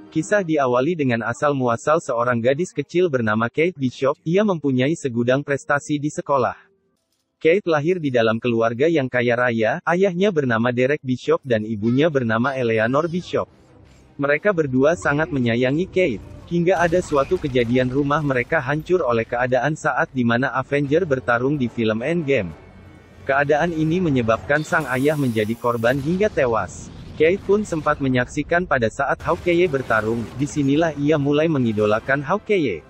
Kisah diawali dengan asal-muasal seorang gadis kecil bernama Kate Bishop. Ia mempunyai segudang prestasi di sekolah. Kate lahir di dalam keluarga yang kaya raya. Ayahnya bernama Derek Bishop dan ibunya bernama Eleanor Bishop. Mereka berdua sangat menyayangi Kate. Hingga ada suatu kejadian rumah mereka hancur oleh keadaan saat di mana Avenger bertarung di film Endgame. Keadaan ini menyebabkan sang ayah menjadi korban hingga tewas. Kate pun sempat menyaksikan pada saat Hawkeye bertarung. Disinilah ia mulai mengidolakan Hawkeye.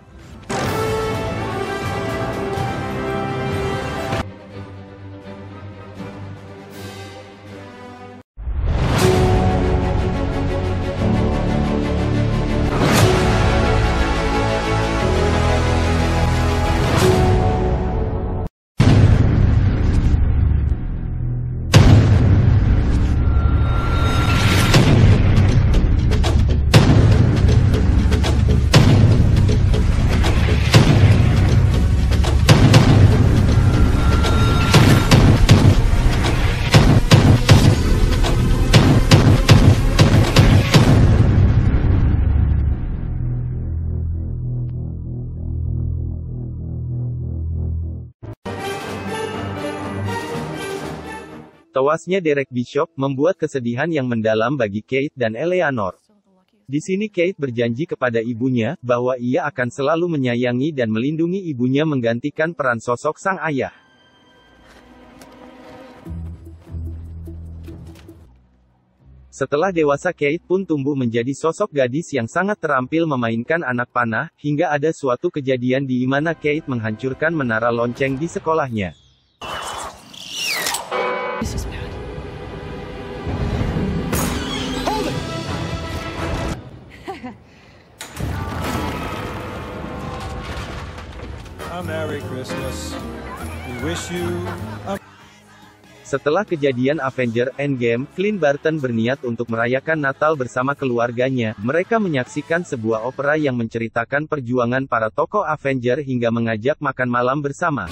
Tewasnya Derek Bishop membuat kesedihan yang mendalam bagi Kate dan Eleanor. Di sini Kate berjanji kepada ibunya bahwa ia akan selalu menyayangi dan melindungi ibunya menggantikan peran sosok sang ayah. Setelah dewasa Kate pun tumbuh menjadi sosok gadis yang sangat terampil memainkan anak panah, hingga ada suatu kejadian di mana Kate menghancurkan menara lonceng di sekolahnya. Merry Christmas. We wish you a... Setelah kejadian Avenger Endgame, Clint Barton berniat untuk merayakan Natal bersama keluarganya. Mereka menyaksikan sebuah opera yang menceritakan perjuangan para tokoh Avenger hingga mengajak makan malam bersama.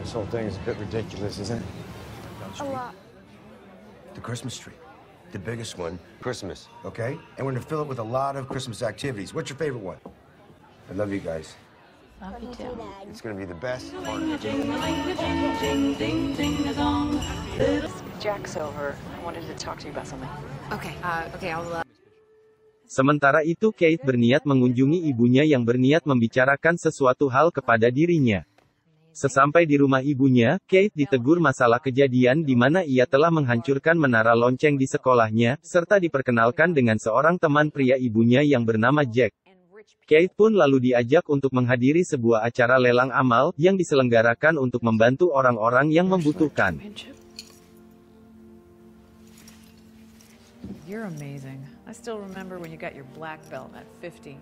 This whole thing is a bit ridiculous, isn't it? A lot. The Christmas tree. The biggest one. Christmas. Okay? And we're gonna fill it with a lot of Christmas activities. What's your favorite one? I love you guys. Love you too. It's gonna be the best. Jack's over. I wanted to talk to you about something. Okay, I'll Sementara itu Kate berniat mengunjungi ibunya yang berniat membicarakan sesuatu hal kepada dirinya. Sesampai di rumah ibunya, Kate ditegur masalah kejadian di mana ia telah menghancurkan menara lonceng di sekolahnya, serta diperkenalkan dengan seorang teman pria ibunya yang bernama Jack. Kate pun lalu diajak untuk menghadiri sebuah acara lelang amal, yang diselenggarakan untuk membantu orang-orang yang membutuhkan. You're amazing. I still remember when you got your black belt at 15.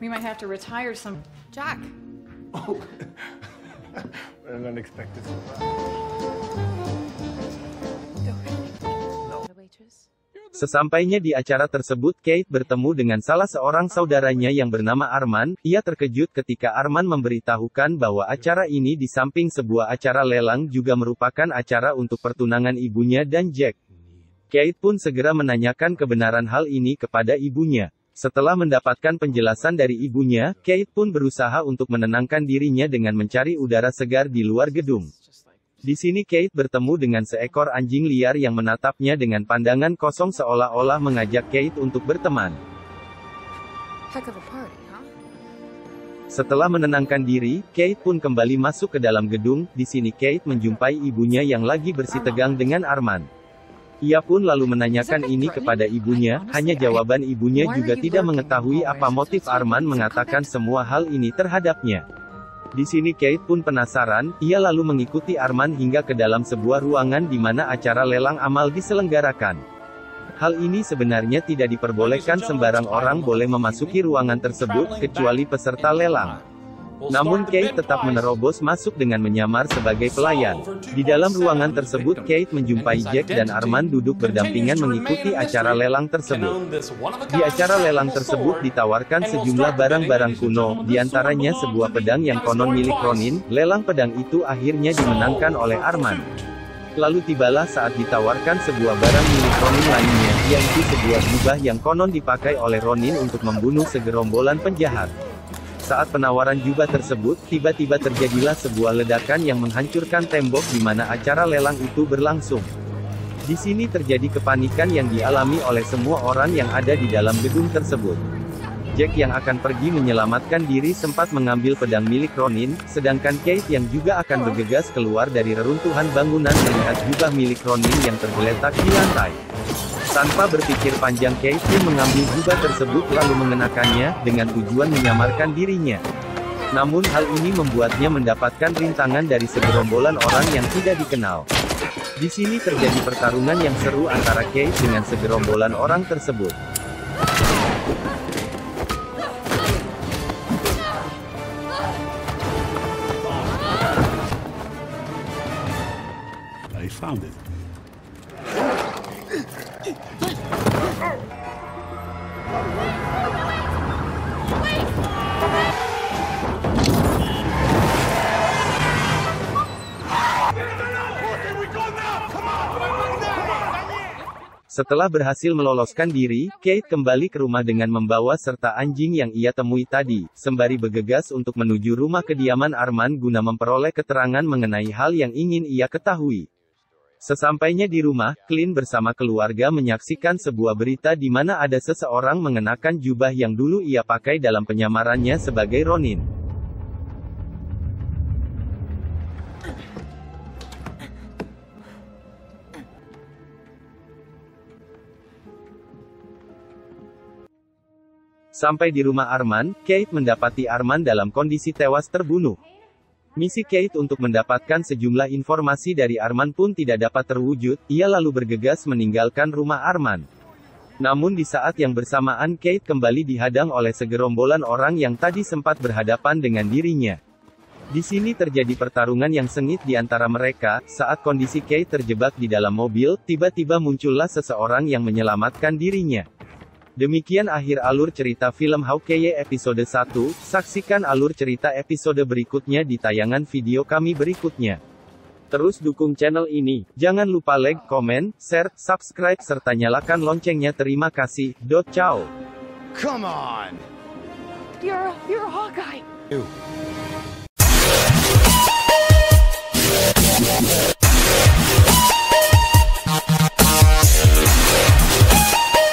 We might have to retire some... Jack. Oh, an unexpected surprise. Sesampainya di acara tersebut, Kate bertemu dengan salah seorang saudaranya yang bernama Arman. Ia terkejut ketika Arman memberitahukan bahwa acara ini di samping sebuah acara lelang juga merupakan acara untuk pertunangan ibunya dan Jack. Kate pun segera menanyakan kebenaran hal ini kepada ibunya. Setelah mendapatkan penjelasan dari ibunya, Kate pun berusaha untuk menenangkan dirinya dengan mencari udara segar di luar gedung. Di sini Kate bertemu dengan seekor anjing liar yang menatapnya dengan pandangan kosong seolah-olah mengajak Kate untuk berteman. Heck of a party, huh? Setelah menenangkan diri, Kate pun kembali masuk ke dalam gedung. Di sini Kate menjumpai ibunya yang lagi bersitegang dengan Arman. Ia pun lalu menanyakan ini kepada ibunya, hanya jawaban ibunya juga tidak mengetahui apa motif Arman mengatakan semua hal ini terhadapnya. Di sini Kate pun penasaran, ia lalu mengikuti Arman hingga ke dalam sebuah ruangan di mana acara lelang amal diselenggarakan. Hal ini sebenarnya tidak diperbolehkan, sembarang orang boleh memasuki ruangan tersebut, kecuali peserta lelang. Namun Kate tetap menerobos masuk dengan menyamar sebagai pelayan. Di dalam ruangan tersebut Kate menjumpai Jack dan Arman duduk berdampingan mengikuti acara lelang tersebut. Di acara lelang tersebut ditawarkan sejumlah barang-barang kuno, diantaranya sebuah pedang yang konon milik Ronin. Lelang pedang itu akhirnya dimenangkan oleh Arman. Lalu tibalah saat ditawarkan sebuah barang milik Ronin lainnya, yaitu sebuah jubah yang konon dipakai oleh Ronin untuk membunuh segerombolan penjahat. Saat penawaran jubah tersebut, tiba-tiba terjadilah sebuah ledakan yang menghancurkan tembok di mana acara lelang itu berlangsung. Di sini terjadi kepanikan yang dialami oleh semua orang yang ada di dalam gedung tersebut. Jack yang akan pergi menyelamatkan diri sempat mengambil pedang milik Ronin, sedangkan Kate yang juga akan bergegas keluar dari reruntuhan bangunan melihat jubah milik Ronin yang tergeletak di lantai. Tanpa berpikir panjang Kate pun mengambil jubah tersebut lalu mengenakannya, dengan tujuan menyamarkan dirinya. Namun hal ini membuatnya mendapatkan rintangan dari segerombolan orang yang tidak dikenal. Di sini terjadi pertarungan yang seru antara Kate dengan segerombolan orang tersebut. I found it. Setelah berhasil meloloskan diri, Kate kembali ke rumah dengan membawa serta anjing yang ia temui tadi, sembari bergegas untuk menuju rumah kediaman Arman guna memperoleh keterangan mengenai hal yang ingin ia ketahui. Sesampainya di rumah, Clint bersama keluarga menyaksikan sebuah berita di mana ada seseorang mengenakan jubah yang dulu ia pakai dalam penyamarannya sebagai Ronin. Sampai di rumah Arman, Kate mendapati Arman dalam kondisi tewas terbunuh. Misi Kate untuk mendapatkan sejumlah informasi dari Arman pun tidak dapat terwujud, ia lalu bergegas meninggalkan rumah Arman. Namun di saat yang bersamaan Kate kembali dihadang oleh segerombolan orang yang tadi sempat berhadapan dengan dirinya. Di sini terjadi pertarungan yang sengit di antara mereka. Saat kondisi Kate terjebak di dalam mobil, tiba-tiba muncullah seseorang yang menyelamatkan dirinya. Demikian akhir alur cerita film Hawkeye episode 1, saksikan alur cerita episode berikutnya di tayangan video kami berikutnya. Terus dukung channel ini, jangan lupa like, komen, share, subscribe serta nyalakan loncengnya. Terima kasih. Ciao. Come on! You're a Hawkeye. You.